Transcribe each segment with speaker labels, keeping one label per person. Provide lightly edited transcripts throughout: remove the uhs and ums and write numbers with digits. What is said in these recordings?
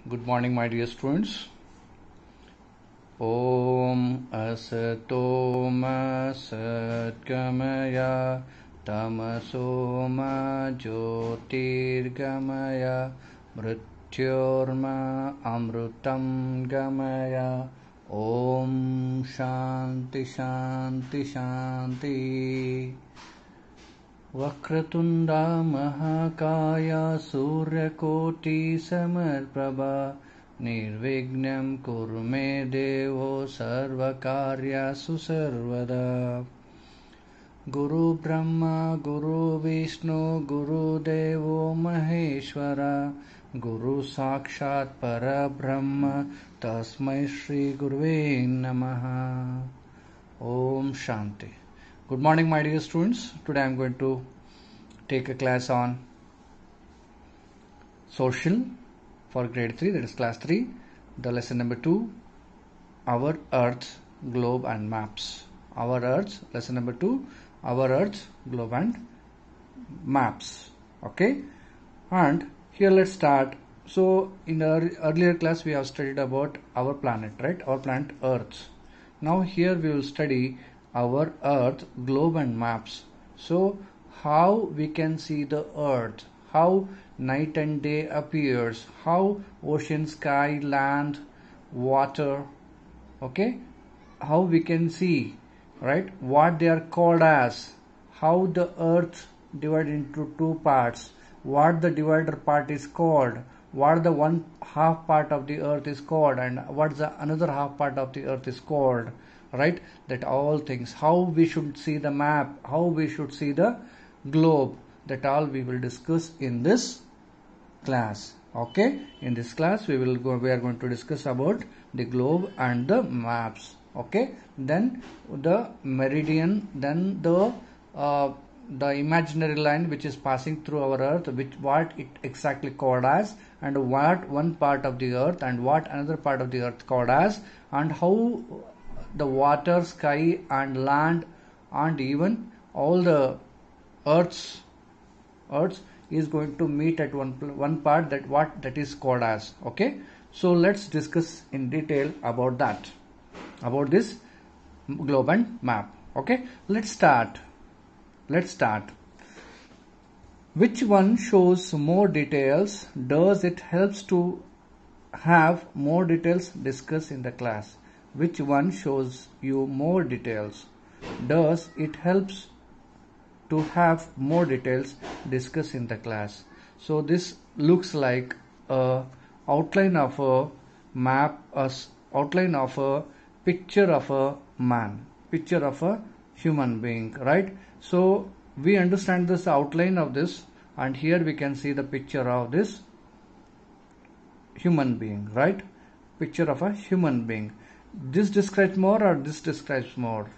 Speaker 1: Good morning, my dear students. Om asato ma satgamaya tamaso ma jyotirgamaya mrityorma amrutam gamaya. Om shanti shanti shanti. वक्रतुंडा महाकाया सूर्यकोटि समप्रभा निर्विघ्नं कुरु मे देवो सर्वकार्येषु सर्वदा. गुरु ब्रह्मा गुरु विष्णु गुरुदेवो महेश्वरा गुरु साक्षात् परब्रह्म तस्मै श्री गुरुवे नमः. Om Shanti. Good morning, my dear students. Today I am going to take a class on social for grade 3, that is class 3. The lesson number 2, our earth, globe and maps. Our earth, lesson number 2, our earth, globe and maps. Okay, and here let's start. So in the earlier class we have studied about our planet, right? Our planet Earth. Now here we will study our earth, globe and maps. So how we can see the earth, how night and day appears, how ocean, sky, land, water, okay, how we can see, right, what they are called as, how the earth divided into two parts, what the divider part is called, what the one half part of the earth is called, and what the another half part of the earth is called, right? That all things, how we should see the map, how we should see the globe, that all we will discuss in this class. Okay, in this class we are going to discuss about the globe and the maps. Okay, then the meridian, then the imaginary line which is passing through our earth, what it exactly called as, and what one part of the earth and what another part of the earth called as, and how the water, sky and land and even all the earths is going to meet at one part, that what that is called as. Okay, so let's discuss in detail about that, about this globe and map. Okay, let's start. Which one shows more details? Does it helps to have more details discussed in the class? Which one shows you more details? Does it helps to have more details discussed in the class? So this looks like a outline of a map, outline of a picture of a man, picture of a human being, right? So we understand this outline of this, and here we can see the picture of this human being, right? Picture of a human being. This describes more or this describes more?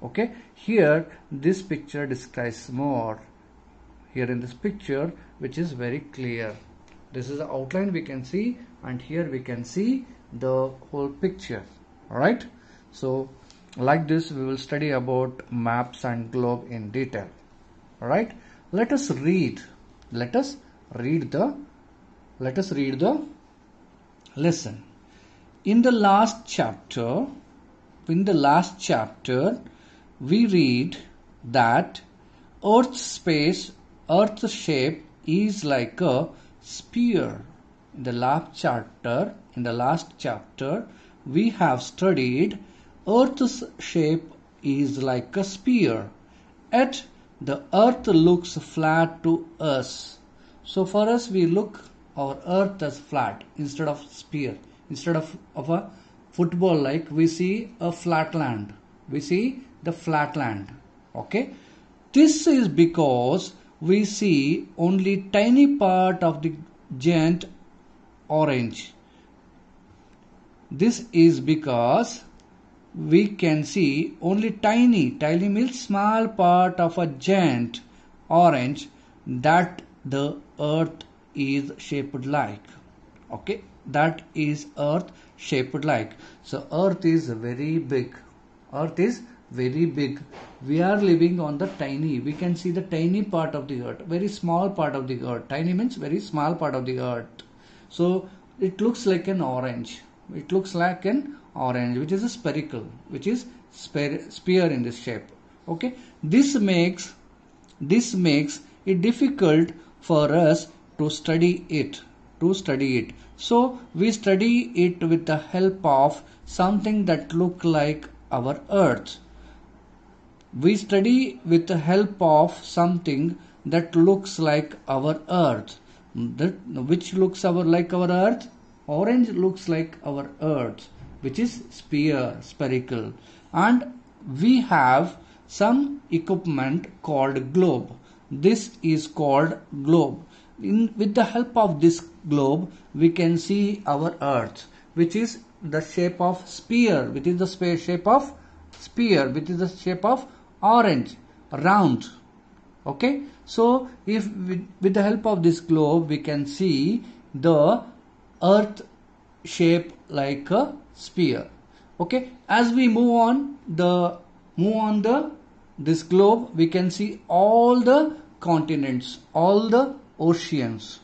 Speaker 1: Okay, here this picture describes more. Here in this picture, which is very clear, this is the outline we can see, and here we can see the whole picture. All right, so like this we will study about maps and globe in detail. All right, let us read the lesson. In the last chapter, we read that Earth's shape is like a sphere. In the last chapter, we have studied Earth's shape is like a sphere. Yet the Earth looks flat to us. So for us, we look our Earth as flat instead of sphere. Instead of a football, like we see a flat land. We see the flat land. Okay. This is because we see only tiny part of the giant orange. This is because we can see only tiny means small part of a giant orange that the earth is shaped like. Okay, that is earth shaped like. So earth is very big. We are living on the tiny, we can see the tiny part of the earth, very small part of the earth. Tiny means very small part of the earth. So it looks like an orange. It looks like an orange, which is a spherical, which is sphere in this shape. Okay, this makes it difficult for us to study it. So we study it with the help of something that look like our earth. We study with the help of something that looks like our earth. Which looks like our earth? Orange looks like our earth, which is spherical. And we have some equipment called globe. This is called globe. With the help of this globe, we can see our earth, which is the shape of sphere, which is the shape of sphere, which is the shape of orange, round. Okay, so if with the help of this globe we can see the earth shape like a sphere. Okay, as we move on this globe, we can see all the continents, all the oceans.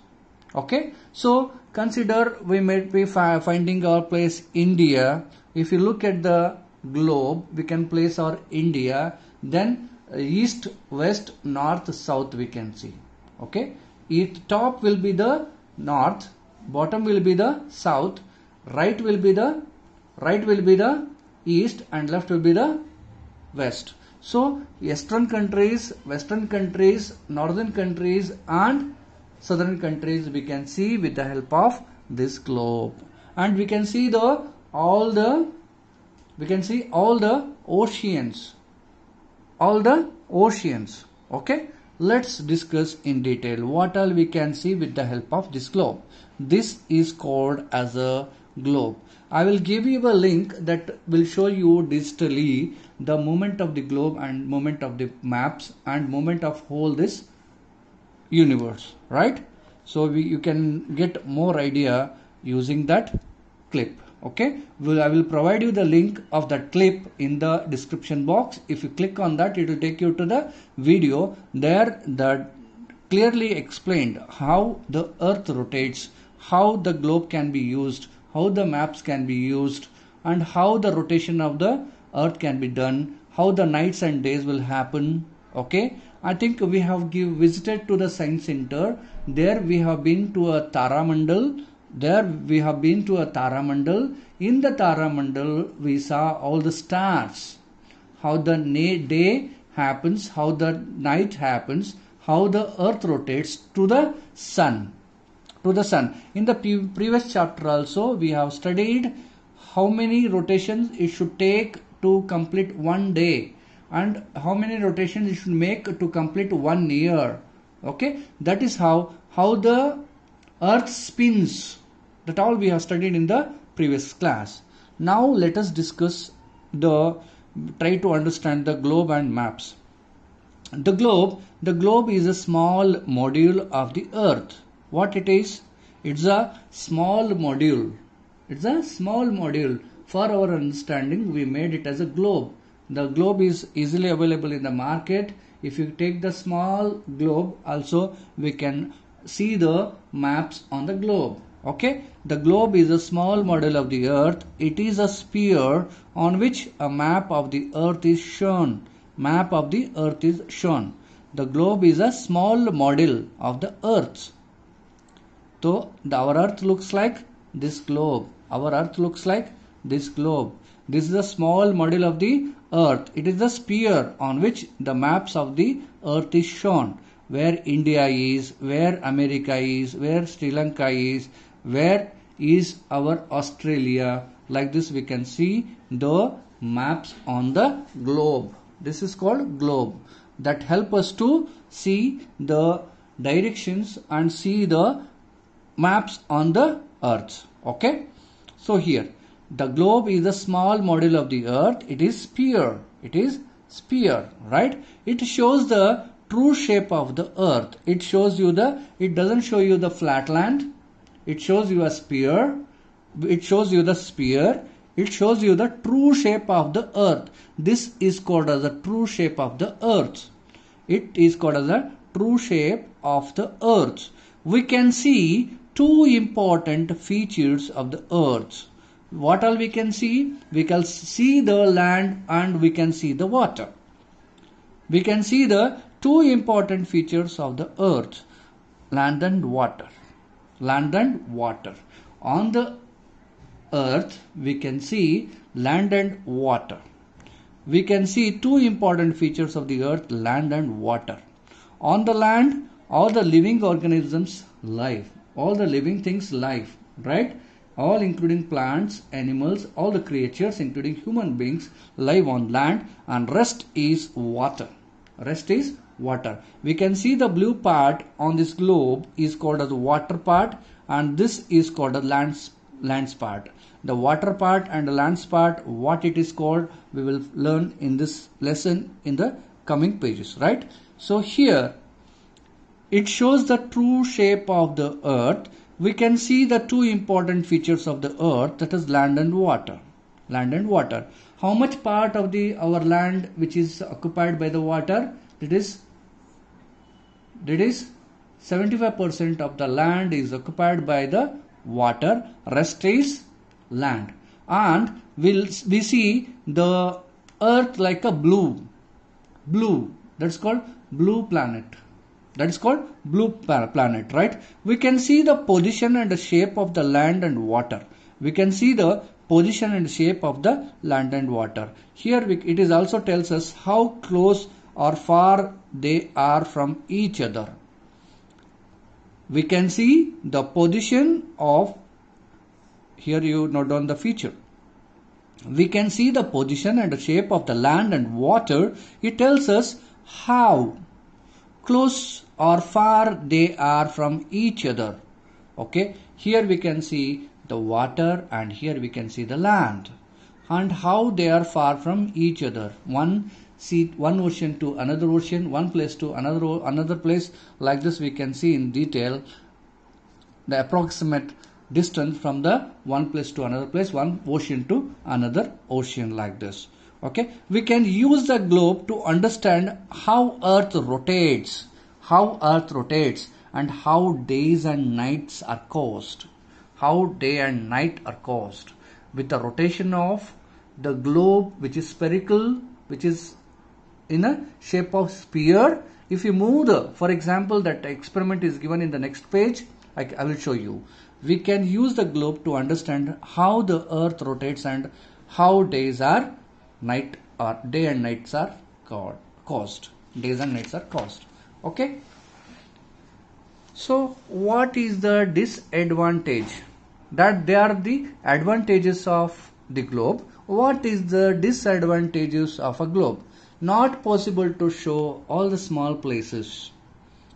Speaker 1: Okay, so consider we might be finding our place India. If you look at the globe, we can place our India, then east, west, north, south we can see. Okay, top will be the north, bottom will be the south, right will be the east, and left will be the west. So eastern countries, western countries, northern countries and southern countries we can see with the help of this globe. And we can see all the oceans. Okay, let's discuss in detail what all we can see with the help of this globe. This is called as a globe. I will give you a link that will show you digitally the movement of the globe and movement of the maps and movement of whole this universe, right? So you can get more idea using that clip. Okay, I will provide you the link of that clip in the description box. If you click on that, it will take you to the video. There that clearly explained how the earth rotates, how the globe can be used, how the maps can be used, and how the rotation of the earth can be done, how the nights and days will happen. Okay, I think we have visited to the science center. There we have been to a Taramandal. In the Taramandal, we saw all the stars, how the day happens, how the night happens, how the earth rotates to the sun. In the previous chapter also, we have studied how many rotations it should take to complete one day and how many rotations it should make to complete 1 year. Okay, that is how the earth spins. That all we have studied in the previous class. Now let us try to understand the globe and maps. The globe is a small module of the earth. What it is? It's a small module. For our understanding, we made it as a globe. The globe is easily available in the market. If you take the small globe, also we can see the maps on the globe. Okay, the globe is a small model of the earth. It is a sphere on which a map of the earth is shown. The globe is a small model of the earth. So our earth looks like this globe. This is a small model of the earth. It is the sphere on which the maps of the earth is shown. Where India is, where America is, where Sri Lanka is, where is our Australia. Like this we can see the maps on the globe. This is called globe. That help us to see the directions and see the maps on the earth. Okay, so here the globe is a small model of the earth. It is sphere, right? It shows the true shape of the earth. It doesn't show you the flat land. It shows you a sphere. It shows you the true shape of the earth. This is called as the true shape of the earth. We can see two important features of the earth. What all we can see? We can see the land and we can see the water. We can see the two important features of the earth, land and water. Land and water. On the earth, we can see land and water. We can see two important features of the earth, land and water. On the land, all the living organisms live. All the living things live, right? All including plants, animals, all the creatures including human beings live on land, and rest is water. Rest is water. We can see the blue part on this globe is called as the water part, and this is called the lands part. The water part and the lands part, what it is called, we will learn in this lesson in the coming pages, right? So here it shows the true shape of the earth. We can see the two important features of the earth, that is land and water. Land and water. How much part of our land which is occupied by the water? That is 75% of the land is occupied by the water, rest is land. And we see the earth like a blue, that's called blue planet. That is called blue planet, right? We can see the position and the shape of the land and water. We can see the position and shape of the land and water. Here it is also tells us how close or far they are from each other. We can see the position of, here you note down the feature. We can see the position and the shape of the land and water. It tells us how close or far they are from each other. Okay, here we can see the water and here we can see the land, and how they are far from each other. One ocean to another ocean, one place to another place. Like this we can see in detail the approximate distance from the one place to another place, one ocean to another ocean, like this. Okay, we can use the globe to understand how earth rotates, and how days and nights are caused. How day and night are caused with the rotation of the globe, which is spherical, which is in a shape of sphere. If you move for example, that experiment is given in the next page. I will show you. We can use the globe to understand how the earth rotates and how days and nights are caused. Days and nights are caused. Okay. So what is the disadvantage? That they are the advantages of the globe. What is the disadvantages of a globe? Not possible to show all the small places.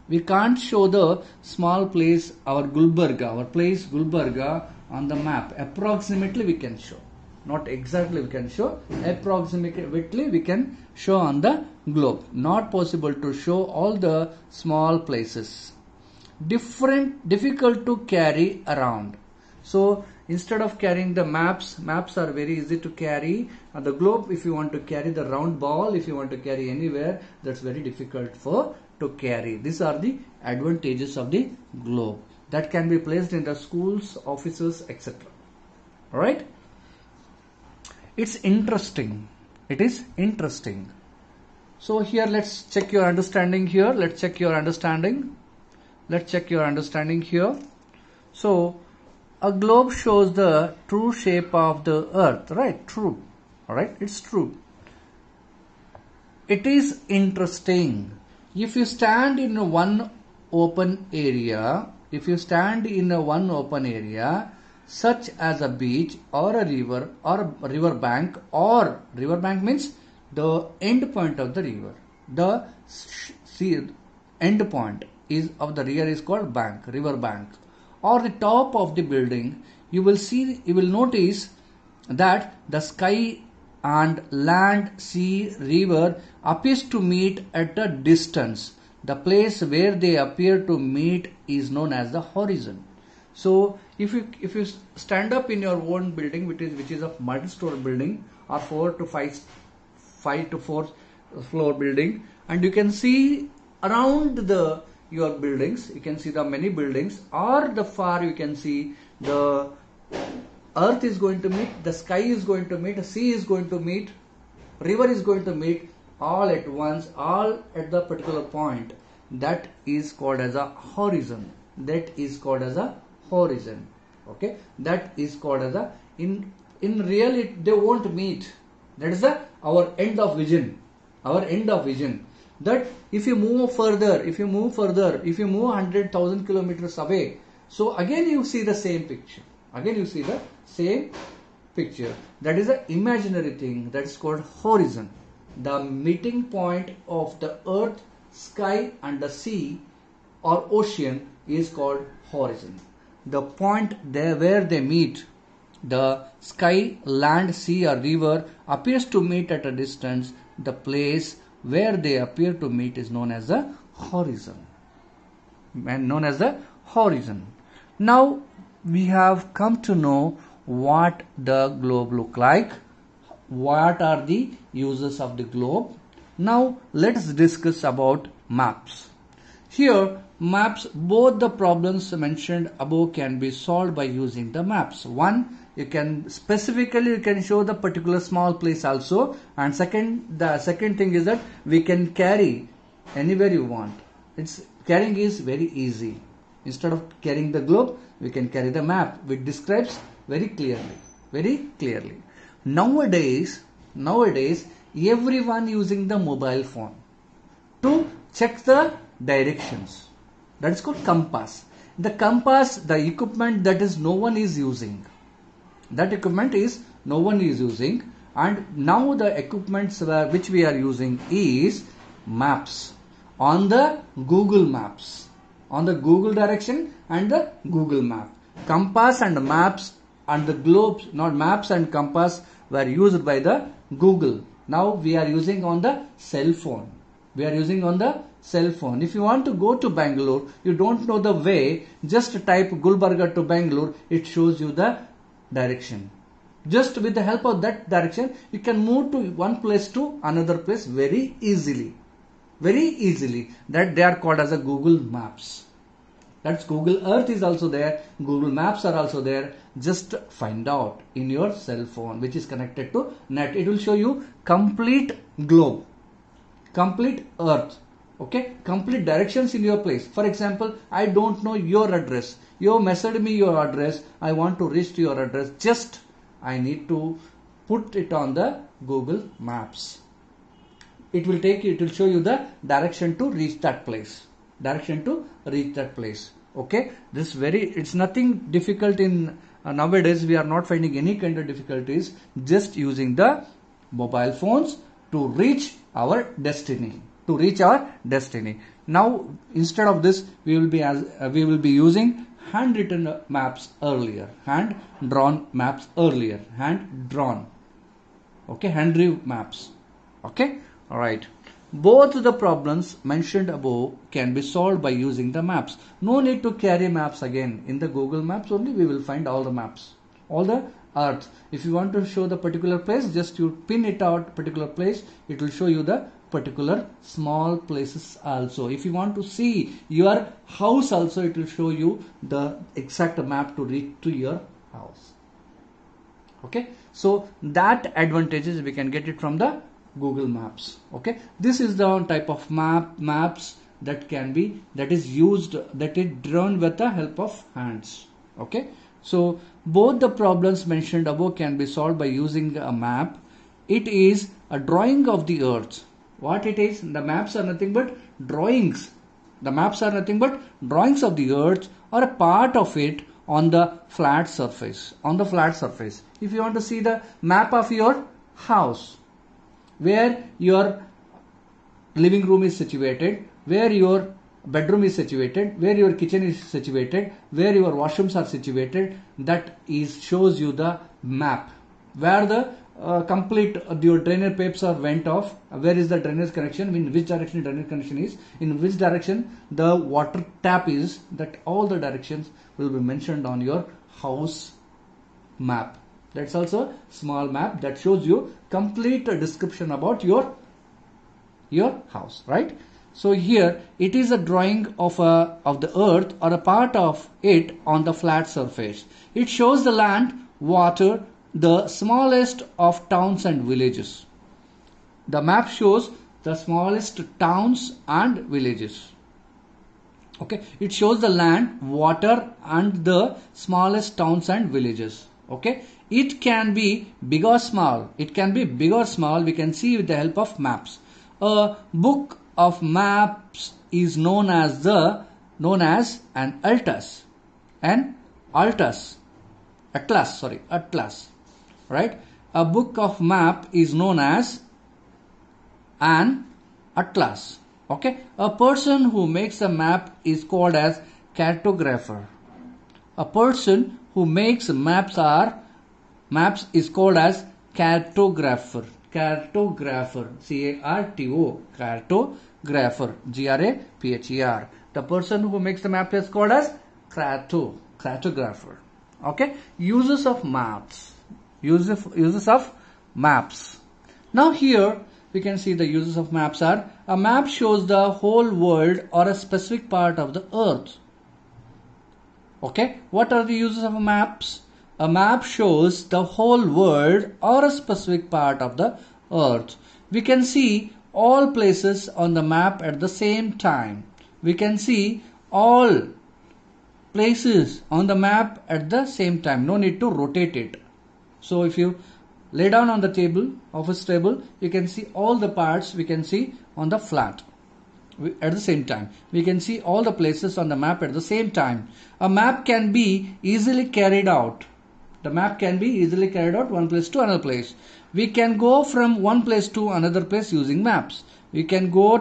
Speaker 1: We can't show the small place, our place Gulbarga on the map. Approximately we can show. Not exactly we can show. Approximately we can show on the globe. Not possible to show all the small places. Difficult to carry around. So instead of carrying the maps are very easy to carry. On the globe, if you want to carry the round ball, if you want to carry anywhere, that's very difficult to carry. These are the advantages of the globe that can be placed in the schools, offices, etc. Alright? It's interesting. It is interesting. So here let's check your understanding here. Let's check your understanding here. So a globe shows the true shape of the earth, right? True. Alright, it's true. It is interesting. If you stand in one open area, such as a beach or a river bank means the end point of the river. The end point of the river is called river bank. Or the top of the building, you will notice that the sky and land, sea, river appears to meet at a distance. The place where they appear to meet is known as the horizon. So if you stand up in your own building, which is a multi-story building or 5 to 4 floor building, and you can see around the your buildings, you can see the many buildings, or the far you can see the earth is going to meet, the sky is going to meet, the sea is going to meet, river is going to meet, all at once, all at the particular point. That is called as a horizon. That is called as a horizon. Okay, that is called as a, in real they won't meet. That is our end of vision. Our end of vision. That if you move further, if you move 100,000 kilometers away, so again you see the same picture. Again you see the same picture. That is an imaginary thing. That is called horizon. The meeting point of the earth, sky and the sea or ocean is called horizon. The point there where they meet, the sky, land, sea or river appears to meet at a distance. The place where they appear to meet is known as the horizon. And known as the horizon. Now we have come to know what the globe look like. What are the uses of the globe? Now let's discuss about maps. Here maps, both the problems mentioned above can be solved by using the maps. One, you can specifically you can show the particular small place also, and the second thing is that we can carry anywhere you want. It's carrying is very easy. Instead of carrying the globe, we can carry the map, which describes very clearly. Nowadays everyone using the mobile phone to check the directions. That is called compass. The compass, the equipment that is no one is using. That equipment is no one is using, and now the equipments which we are using is maps on the Google Maps, on the Google direction and the Google Map. Compass and maps and the globes, not maps and compass, were used by the Google. Now we are using on the cell phone. We are using on the cell phone. If you want to go to Bangalore, you don't know the way, just type Gulbarga to Bangalore, it shows you the direction. Just with the help of that direction, you can move to one place to another place very easily. That they are called as a Google Maps. That's Google Earth is also there. Google Maps are also there. Just find out in your cell phone, which is connected to net. It will show you complete globe, complete Earth. Okay, complete directions in your place. For example, I don't know your address. You messaged me your address. I want to reach to your address. Just I need to put it on the Google Maps. It will take you, it will show you the direction to reach that place. Okay, it's nothing difficult in nowadays. We are not finding any kind of difficulties, just using the mobile phones to reach our destiny. Now instead of this, we will be using handwritten maps earlier, hand drawn maps earlier, okay, hand-drew maps. Okay, all right. Both the problems mentioned above can be solved by using the maps. No need to carry maps again. In the Google Maps only we will find all the maps, all the Earth. If you want to show the particular place, just you pin it out particular place, it will show you the particular small places also. If you want to see your house also, it will show you the exact map to reach to your house. Okay, so that advantages we can get it from the Google Maps. Okay, this is the type of maps that is drawn with the help of hands. Okay, so both the problems mentioned above can be solved by using a map. It is a drawing of the earth. What it is? The maps are nothing but drawings. The maps are nothing but drawings of the earth or a part of it on the flat surface. If you want to see the map of your house, where your living room is situated, where your bedroom is situated, where your kitchen is situated, where your washrooms are situated, that shows you the map. Where the your drainage pipes are went off, where is the drainage connection, in which direction drainage connection is, in which direction the water tap is, that all the directions will be mentioned on your house map. That's also small map that shows you complete description about your house, right? So here it is a drawing of the earth or a part of it on the flat surface. It shows the land, water, the smallest of towns and villages. The map shows the smallest towns and villages. Okay, it shows the land, water and the smallest towns and villages. Okay, it can be big or small. It can be big or small. We can see with the help of maps. A book of maps is known as an atlas. Atlas. Right? A book of map is known as an atlas. Okay, a person who makes a map is called as cartographer. A person who makes maps is called as cartographer. Cartographer, C-A-R-T-O, cartographer, G-R-A-P-H-E-R. The person who makes the map is called as cartographer. Okay, uses of maps. Uses of maps. Now here we can see the uses of maps are: a map shows the whole world or a specific part of the earth. Okay, what are the uses of maps? A map shows the whole world or a specific part of the earth. We can see all places on the map at the same time. We can see all places on the map at the same time. No need to rotate it. So if you lay down on the table, office table, you can see all the parts we can see on the flat at the same time. We can see all the places on the map at the same time. A map can be easily carried out. The map can be easily carried out one place to another place. We can go from one place to another place using maps. We can go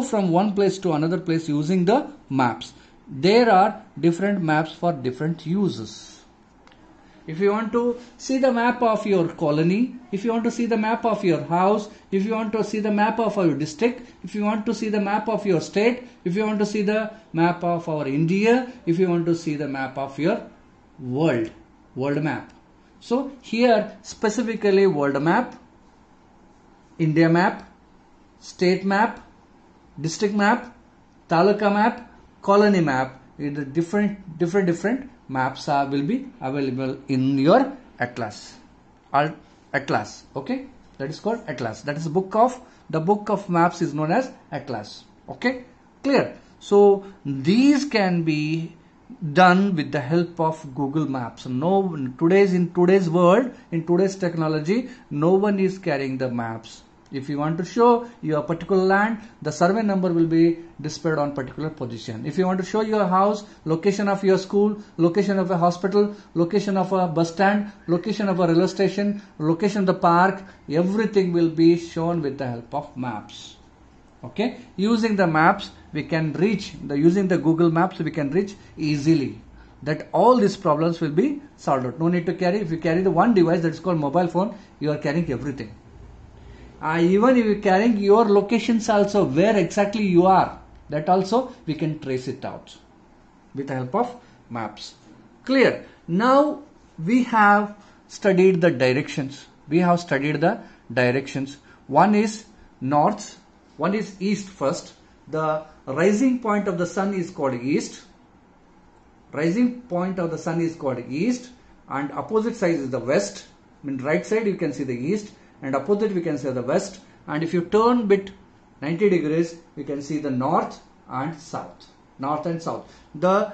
Speaker 1: from one place to another place using the maps. There are different maps for different uses. If you want to see the map of your colony, if you want to see the map of your house, if you want to see the map of your district, if you want to see the map of your state, if you want to see the map of our India, if you want to see the map of your world map. So here specifically world map, India map, state map, district map, taluka map, colony map. The different maps will be available in your atlas. Atlas. Okay, that is called atlas. That is the book of maps is known as atlas. Okay, clear. So these can be done with the help of Google Maps. In today's world, in today's technology, no one is carrying the maps. If you want to show your particular land, the survey number will be displayed on particular position. If you want to show your house, location of your school, location of a hospital, location of a bus stand, location of a railway station, location of the park, everything will be shown with the help of maps. Okay, using the maps we can reach, using the Google Maps we can reach easily. That all these problems will be solved out. No need to carry. If you carry the one device that is called mobile phone, you are carrying everything. Even if you are carrying your locations also, where exactly you are, that also we can trace it out with the help of maps. Clear. Now we have studied the directions. One is north, one is east first. The rising point of the sun is called east. Rising point of the sun is called east, and opposite side is the west. In right side you can see the east, and opposite we can see the west. And if you turn bit 90 degrees, we can see the north and south. The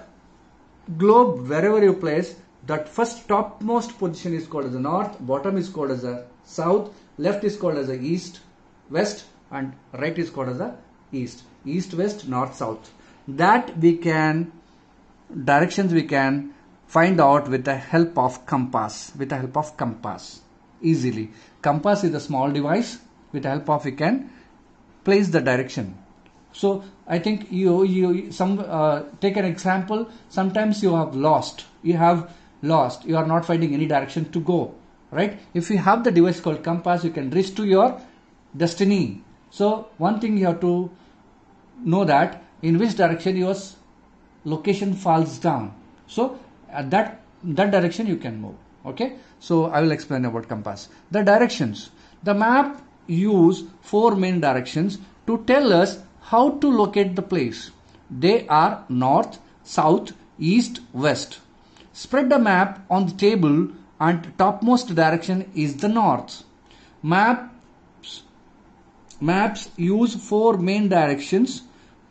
Speaker 1: globe, wherever you place, that first topmost position is called as the north, bottom is called as the south, left is called as the east, west, and right is called as the east. East, west, north, south. That directions we can find out with the help of compass. Easily. Compass is a small device. With the help of we can place the direction. So I think take an example. Sometimes you have lost. You are not finding any direction to go. Right? If you have the device called compass, you can reach to your destiny. So one thing you have to know that in which direction your location falls down. So at that direction you can move. Okay. So I will explain about compass. The directions. The map use four main directions to tell us how to locate the place. They are north, south, east, west. Spread the map on the table and topmost direction is the north. Maps use four main directions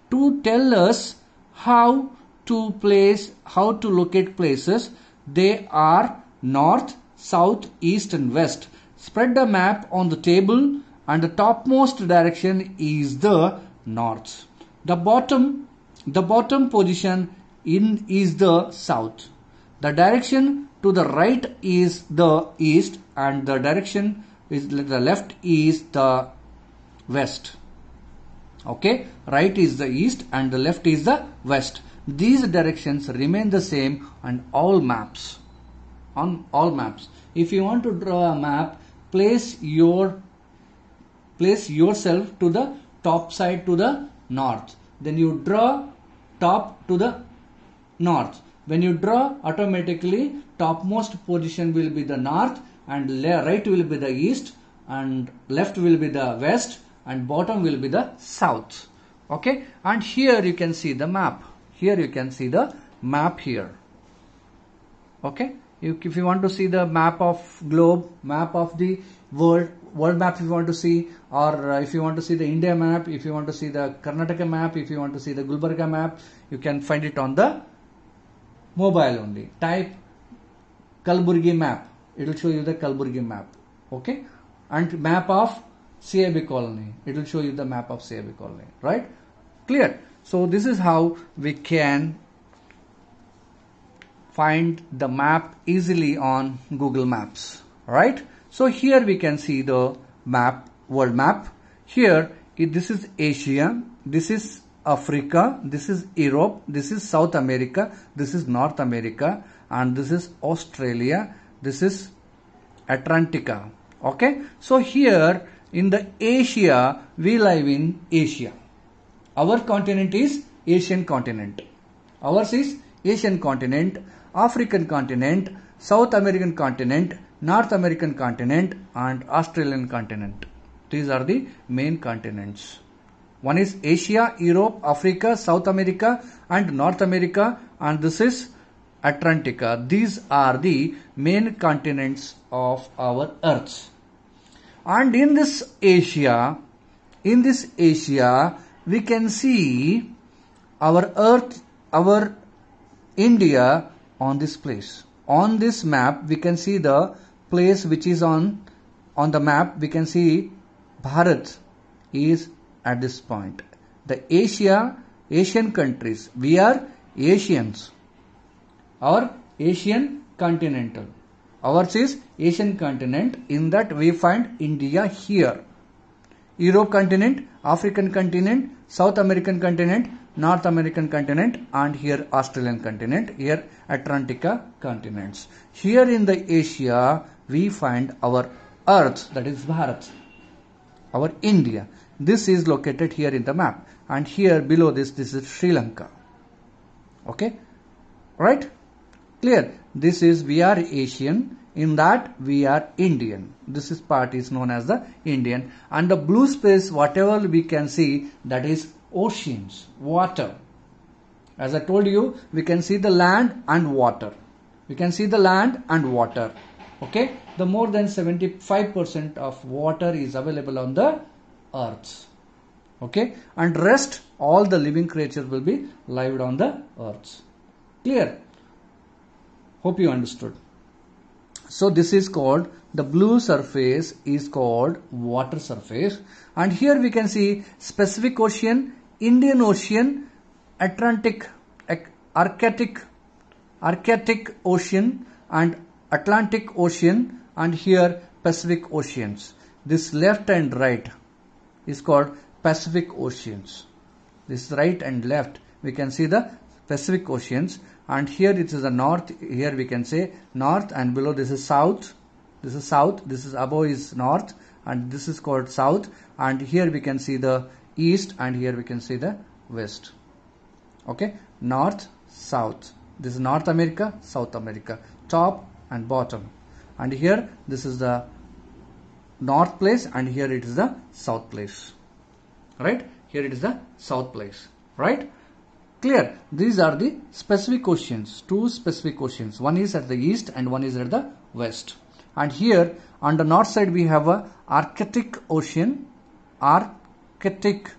Speaker 1: to tell us how to locate places. They are north, south, east and west. Spread the map on the table and the topmost direction is the north. The bottom position is the south. The direction to the right is the east and the direction is the left is the west. Okay, right is the east and the left is the west. These directions remain the same on all maps. If you want to draw a map, place yourself to the top side to the north. Then you draw top to the north. When you draw, automatically topmost position will be the north and right will be the east and left will be the west and bottom will be the south. Okay, and here you can see the map. Here you can see the map here. Okay, if you want to see the map of globe, map of the world map if you want to see, or if you want to see the India map, if you want to see the Karnataka map, if you want to see the Gulbarga map, you can find it on the mobile only. Type Kalburgi map, it will show you the Kalburgi map. Okay, and map of CIB colony, it will show you the map of CIB colony, right? Clear? So this is how we can find the map easily on Google Maps, right? So here we can see the map, world map. Here this is Asia, this is Africa, this is Europe, this is South America, this is North America, and this is Australia, this is Atlantica. Okay, so here in the Asia, we live in Asia. Our continent is Asian continent. Ours is Asian continent, African continent, South American continent, North American continent and Australian continent. These are the main continents. One is Asia, Europe, Africa, South America and North America, and this is Atlantica. These are the main continents of our Earth. And in this Asia, we can see our Earth, our India on this place. On this map, we can see the place which is on the map. We can see Bharat is at this point. The Asian countries, we are Asians. Our Asian continental. Ours is Asian continent. In that we find India here. Europe continent, African continent, South American continent, North American continent and here Australian continent, here Atlantica continents. Here in the Asia we find our Earth, that is Bharat, our India. This is located here in the map and here below this is Sri Lanka. Okay, right? Clear? This is we are Asian, in that we are Indian. This is part is known as the Indian, and the blue space whatever we can see, that is oceans, water. As I told you, we can see the land and water. We can see the land and water. Okay, the more than 75% of water is available on the earth. Okay, and rest all the living creatures will be lived on the earth. Clear? Hope you understood. So this is called, the blue surface is called water surface, and here we can see Pacific Ocean, Indian Ocean, Arctic Ocean and Atlantic Ocean, and here Pacific Oceans. This left and right is called Pacific Oceans. This right and left we can see the Pacific Oceans, and here it is the north. Here we can say north, and below this is south. This is south. This is above is north, and this is called south. And here we can see the east, and here we can see the west. Okay, north, south. This is North America, South America, top and bottom. And here this is the north place and here it is the south place. Right? Here it is the south place. Right? Clear? These are the specific questions. Two specific questions. One is at the east and one is at the west. And here on the north side we have a Arctic Ocean. Arctic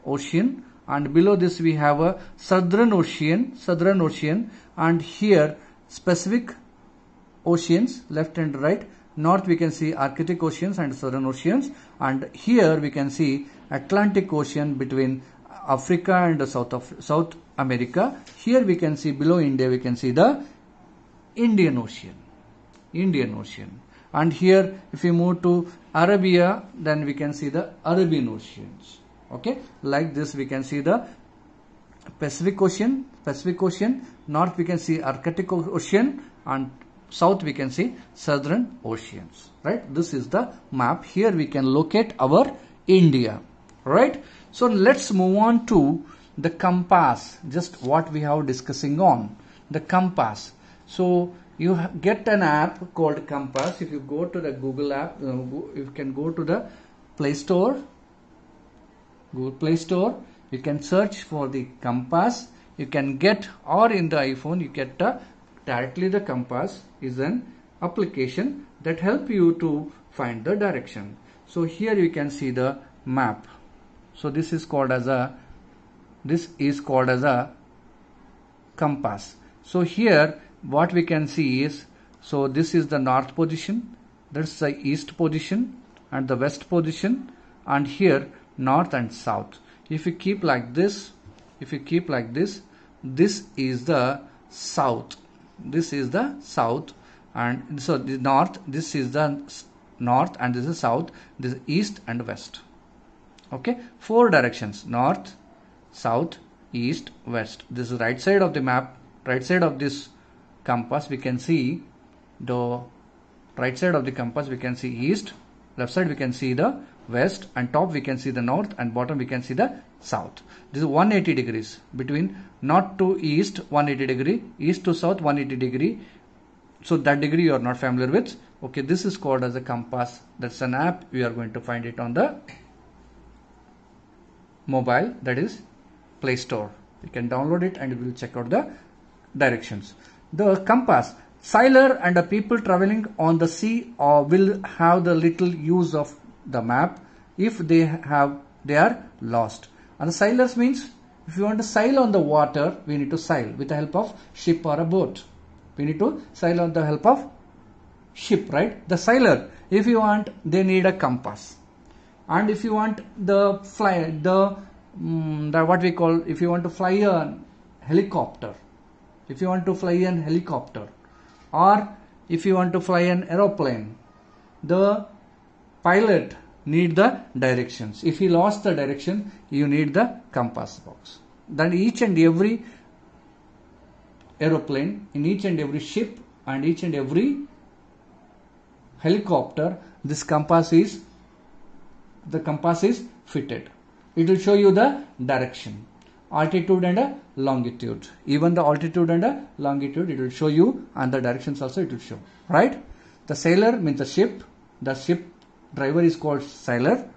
Speaker 1: Ocean, and below this we have a Southern Ocean, and here specific oceans, left and right. North we can see Arctic Oceans and Southern Oceans, and here we can see Atlantic Ocean between Africa and South America. Here we can see below India we can see the Indian Ocean. And here if we move to Arabia, then we can see the Arabian Oceans. Okay, like this we can see the Pacific Ocean. North we can see Arctic Ocean, and south we can see Southern Oceans. Right, this is the map. Here we can locate our India. Right, so let's move on to the compass, just what we have discussing on the compass. So you get an app called Compass. If you go to the Google app, you can go to the Google Play Store, you can search for the compass. You can get, or in the iPhone you get directly the compass is an application that help you to find the direction. So here you can see the map. So this is called as a compass. So here what we can see is, so this is the north position, that's the east position and the west position, and here north and south. If you keep like this, this is the south, and so the north, this is the north, and this is south, this is east and west. Okay, 4 directions: north, south, east, west. This is right side of the map, right side of this compass we can see the right side of the compass we can see east, left side we can see the west, and top we can see the north, and bottom we can see the south. This is 180 degrees between north to east, 180 degree, east to south, 180 degree. So that degree you are not familiar with. Okay, this is called as a compass. That's an app. We are going to find it on the mobile, that is Play Store. You can download it and you will check out the directions. The compass. Sailor and the people traveling on the sea will have the little use of the map if they are lost. And the sailors means, if you want to sail on the water, we need to sail with the help of ship or a boat. We need to sail on the help of ship, right? The sailor, if you want, they need a compass. And if you want the what we call, if you want to fly a helicopter, or if you want to fly an aeroplane, the pilot need the directions. If he lost the direction, you need the compass box. Then each and every aeroplane, in each and every ship and each and every helicopter, this compass is fitted. It will show you the direction, altitude and longitude. Even the altitude and longitude it will show you, and the directions also it will show. Right? The sailor means the ship. The ship driver is called sailor.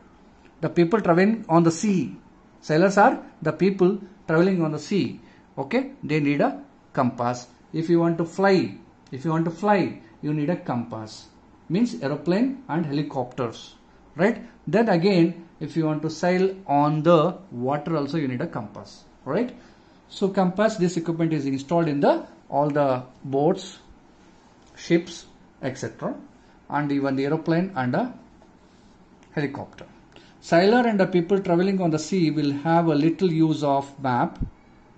Speaker 1: The people traveling on the sea. Sailors are the people traveling on the sea. Okay? They need a compass. If you want to fly, you need a compass. Means aeroplane and helicopters. Right? Then again, if you want to sail on the water also, you need a compass. Right? So compass, this equipment is installed in all the boats, ships, etc. and even the aeroplane and a helicopter. Sailor and the people traveling on the sea will have a little use of map.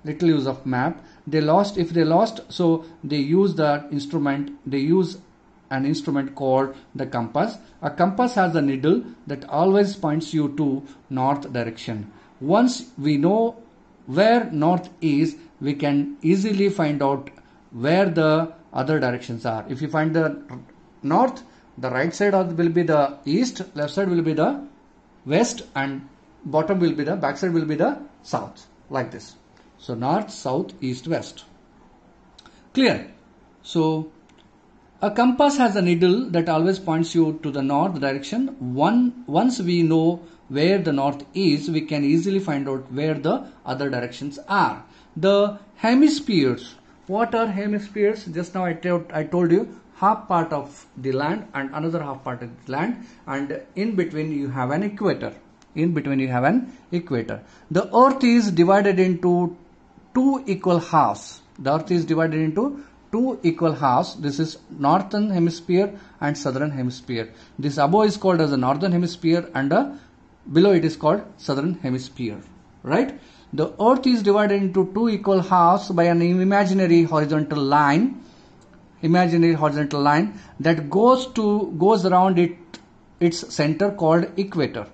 Speaker 1: If they lost, so they use the instrument. They use an instrument called the compass. A compass has a needle that always points you to north direction. Once we know where north is, we can easily find out where the other directions are. If you find the north, the right side will be the east, left side will be the west, and bottom will be the back side will be the south, like this. So north, south, east, west. Clear? So A compass has a needle that always points you to the north direction. Once we know where the north is, we can easily find out where the other directions are. The hemispheres. What are hemispheres? Just now I told you half part of the land and another half part of the land, and in between you have an equator. In between you have an equator. The earth is divided into two equal halves. The earth is divided into two equal halves. This is northern hemisphere and southern hemisphere. This above is called as the northern hemisphere and below it is called southern hemisphere. Right? The earth is divided into two equal halves by an imaginary horizontal line. Imaginary horizontal line that goes around its center called equator.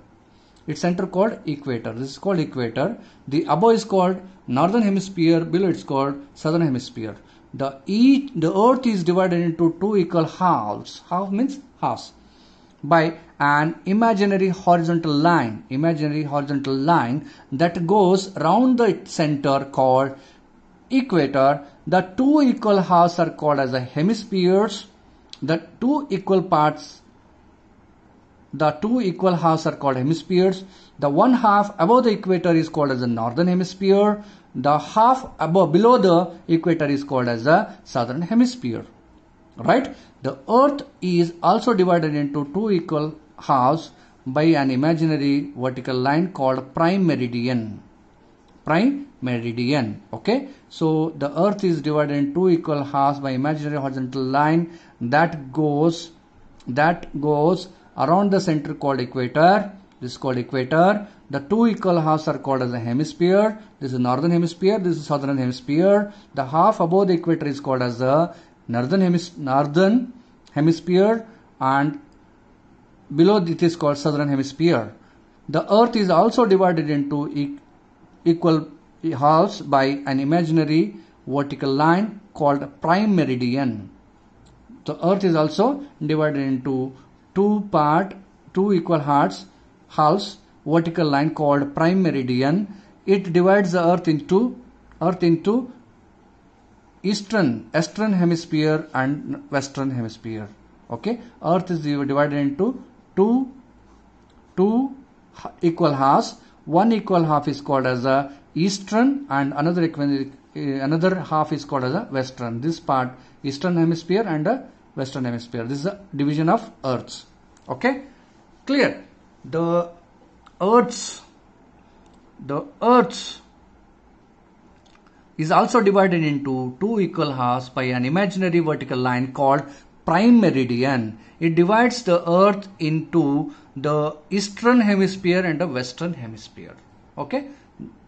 Speaker 1: Its center called equator. This is called equator. The above is called northern hemisphere. Below it's called southern hemisphere. The earth is divided into two equal halves. Half means halves. By an imaginary horizontal line. Imaginary horizontal line that goes around the center called equator. The two equal halves are called as the hemispheres. The two equal halves are called hemispheres. The one half above the equator is called as the northern hemisphere. The half below the equator is called as the southern hemisphere. Right? The earth is also divided into two equal halves by an imaginary vertical line called prime meridian. Prime meridian. Okay? So the earth is divided into two equal halves by imaginary horizontal line that goes around the center called equator. This is called equator. The two equal halves are called as a hemisphere. This is northern hemisphere. This is southern hemisphere. The half above the equator is called as the northern hemisphere, and below it is called southern hemisphere. The earth is also divided into equal halves by an imaginary vertical line called prime meridian. The earth is also divided into two equal halves, vertical line called prime meridian. It divides the earth into eastern hemisphere and western hemisphere. Okay, earth is divided into two equal halves. One equal half is called as the eastern and another half is called as the western. This part eastern hemisphere and western hemisphere. This is a division of earths. Okay, clear? The earths is also divided into two equal halves by an imaginary vertical line called prime meridian. It divides the earth into the eastern hemisphere and the western hemisphere. Okay,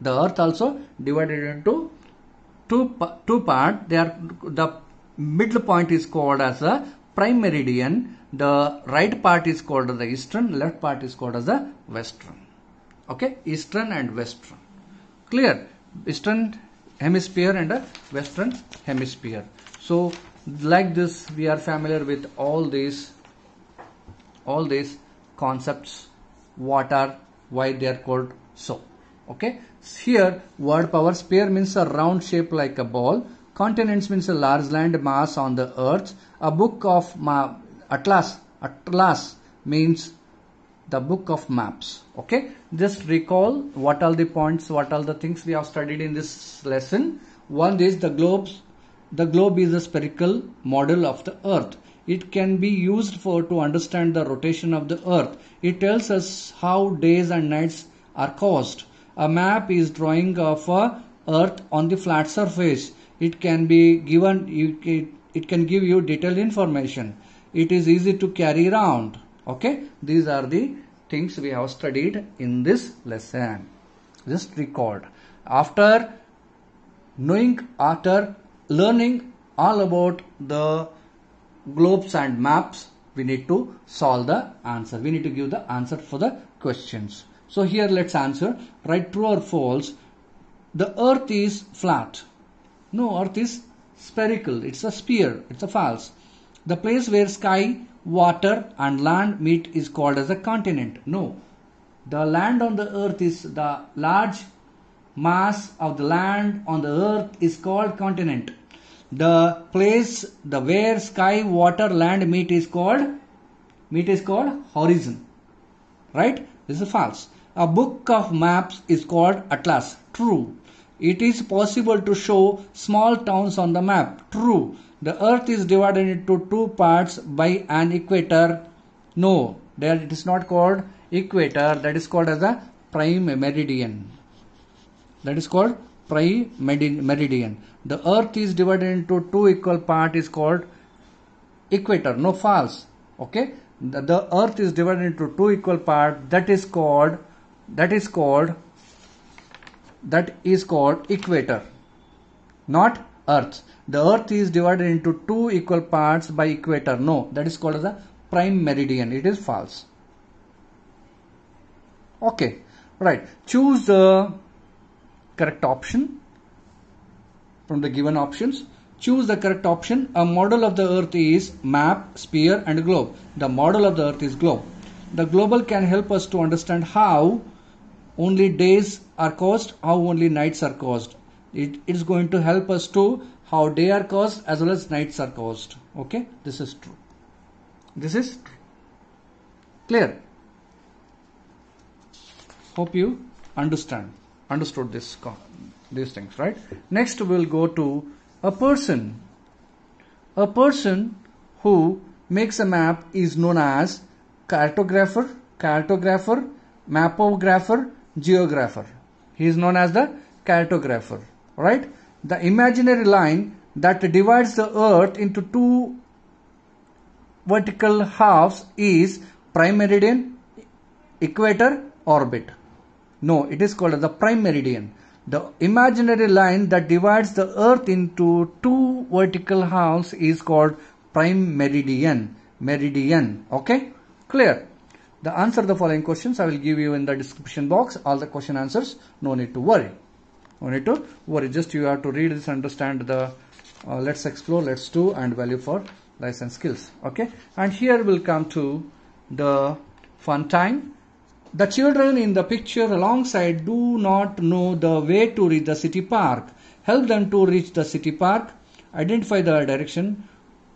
Speaker 1: the earth also divided into two parts. The middle point is called as a prime meridian. The right part is called as the eastern, left part is called as the western. Okay, eastern and western. Clear? Eastern hemisphere and a western hemisphere. So like this we are familiar with all these concepts, what are, why they are called so. Okay, here word power. Sphere means a round shape like a ball. Continents means a large land mass on the earth. A book of Atlas means the book of maps. Okay, just recall what are the points, what are the things we have studied in this lesson. One is the globe. The globe is a spherical model of the earth. It can be used to understand the rotation of the earth. It tells us how days and nights are caused. A map is drawing of earth on the flat surface. It can be given, it can give you detailed information. It is easy to carry around. Okay, these are the things we have studied in this lesson. Just record. After learning all about the globes and maps, we need to solve the answer. We need to give the answer for the questions. So here let's answer. Write true or false. The earth is flat. No, earth is spherical. It's a sphere. It's a false. The place where sky, water and land meet is called as a continent. No, the land on the earth is the large mass of the land on the earth is called continent. The place, the where sky, water, land meet is called horizon. Right? This is false. A book of maps is called atlas. True. It is possible to show small towns on the map. True. The earth is divided into two parts by an equator. No, there it is not called equator. That is called as a prime meridian. That is called prime meridian. The earth is divided into two equal parts is called equator. No, false. Okay. The earth is divided into two equal parts. That is called equator, not earth. The earth is divided into two equal parts by equator. No, that is called as a prime meridian. It is false. Okay, right. Choose the correct option from the given options. Choose the correct option. A model of the earth is map, sphere and globe. The model of the earth is globe. The global can help us to understand how only days are caused, how only nights are caused. It is going to help us to how day are caused as well as nights are caused. Okay, this is true. This is true. Clear? Hope you understood these things, right? Next we'll go to a person. A person who makes a map is known as cartographer, mapographer, geographer. He is known as the cartographer, right? The imaginary line that divides the earth into two vertical halves is prime meridian, equator, orbit. No, it is called as the prime meridian. The imaginary line that divides the earth into two vertical halves is called prime meridian. Okay? Clear? The answer to the following questions I will give you in the description box. All the question answers. No need to worry. Just you have to read this, understand the let's explore, let's do and value for life and skills. Okay? And here we'll come to the fun time. The children in the picture alongside do not know the way to reach the city park. Help them to reach the city park. Identify the direction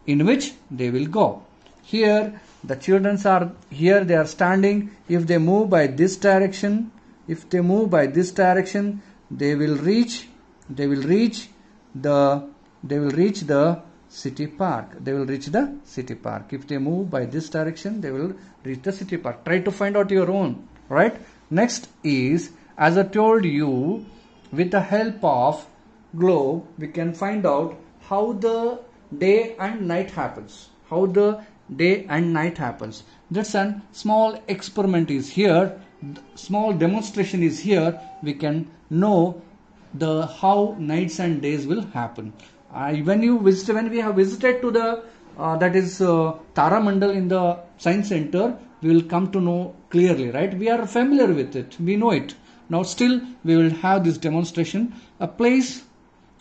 Speaker 1: in which they will go. Here the children are here, they are standing. If they move by this direction, they will reach the city park. If they move by this direction, they will reach the city park. Try to find out your own, right? Next is, as I told you, with the help of globe, we can find out how the day and night happens. That's a small experiment is here. Small demonstration is here. We can know the how nights and days will happen. When we have visited to the Tara Mandal in the Science Center, we will come to know clearly, right? We are familiar with it. We know it. Now still we will have this demonstration. Place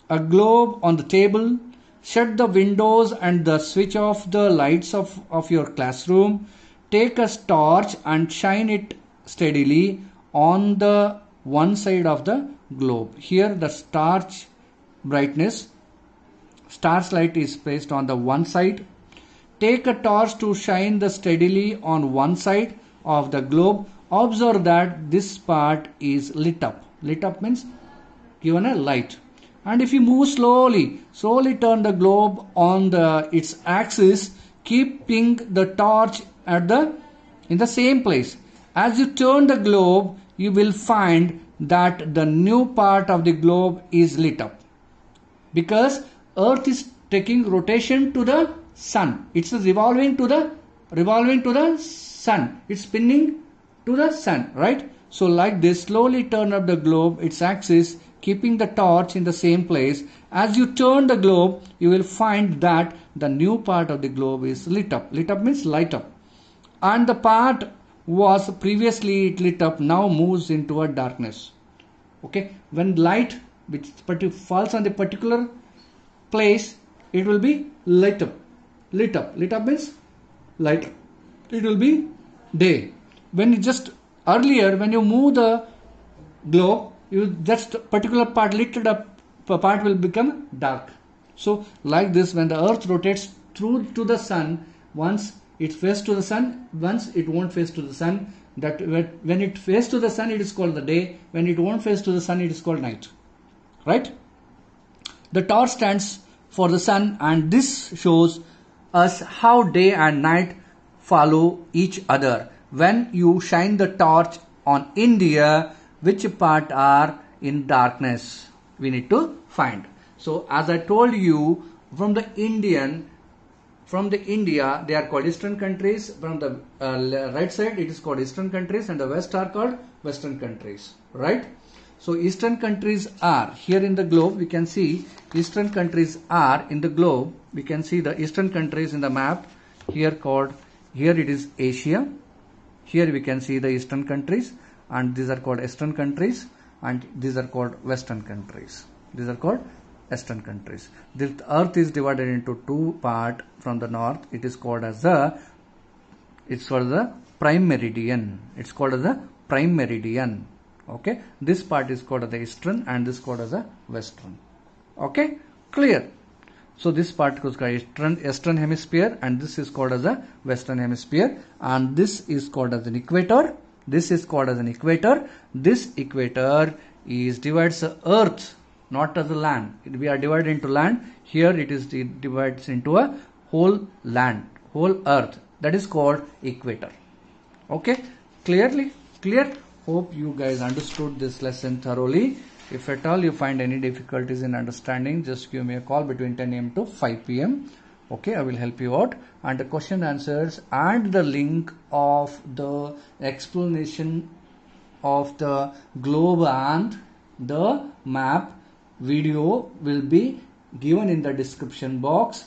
Speaker 1: a globe on the table. Shut the windows and switch off the lights of your classroom. Take a torch and shine it steadily on the one side of the globe. Here the torch brightness, star's light is placed on the one side. Take a torch to shine the steadily on one side of the globe. Observe that this part is lit up. Lit up means given a light. And if you move slowly turn the globe on its axis, keeping the torch in the same place. As you turn the globe, you will find that the new part of the globe is lit up. Because Earth is taking rotation to the sun. It's revolving to the sun. It's spinning to the sun, right? So like this, slowly turn up the globe, its axis, keeping the torch in the same place. As you turn the globe, you will find that the new part of the globe is lit up. Lit up means light up. And the part was previously lit up, now moves into a darkness. Okay, when light which falls on the particular place, it will be lit up. Lit up means light. It will be day. When you move the globe, that particular part lit up part will become dark. So like this, when the earth rotates through to the sun, once it faces to the sun, once it won't face to the sun. That when it faces to the sun, it is called the day. When it won't face to the sun, it is called night. Right? The torch stands for the sun, and this shows us how day and night follow each other. When you shine the torch on India, which part are in darkness? We need to find. So as I told you, from the India, they are called eastern countries. From the right side, it is called eastern countries, and the west are called western countries. Right? So eastern countries are here in the globe. We can see eastern countries are in the globe. We can see the eastern countries in the map. Here it is Asia. Here we can see the eastern countries, and these are called eastern countries, and these are called western countries. These are called eastern countries. The earth is divided into two parts from the north. It is called as the prime meridian. It's called as the prime meridian. Okay, this part is called as the eastern, and this called as the western. Okay, clear. So this part is called eastern hemisphere, and this is called as the western hemisphere, and this is called as an equator. This is called as an equator. This equator divides the earth, not as a land. We are divided into land. Here it divides into a whole land, whole earth. That is called equator. Okay, clear? Hope you guys understood this lesson thoroughly. If at all you find any difficulties in understanding, just give me a call between 10 a.m. to 5 p.m. Okay, I will help you out. And the question answers and the link of the explanation of the globe and the map video will be given in the description box.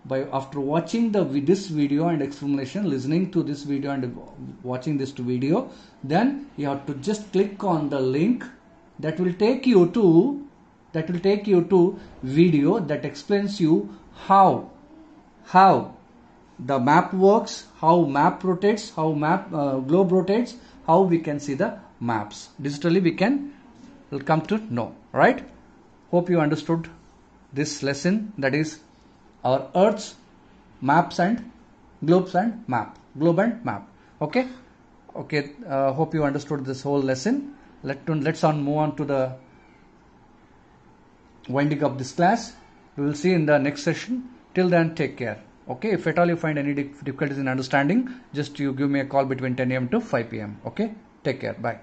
Speaker 1: After watching this video and explanation, listening to this video and watching this video, then you have to just click on the link that will take you to video that explains you how the map works, how map rotates, how globe rotates, how we can see the maps digitally. Will come to know, right? Hope you understood this lesson, that is our Earth's maps and globes and map, globe and map. Okay. Hope you understood this whole lesson. Let's move on to the winding up this class. We will see in the next session. Till then, take care. Okay. If at all you find any difficulties in understanding, just you give me a call between 10 a.m. to 5 p.m. Okay. Take care. Bye.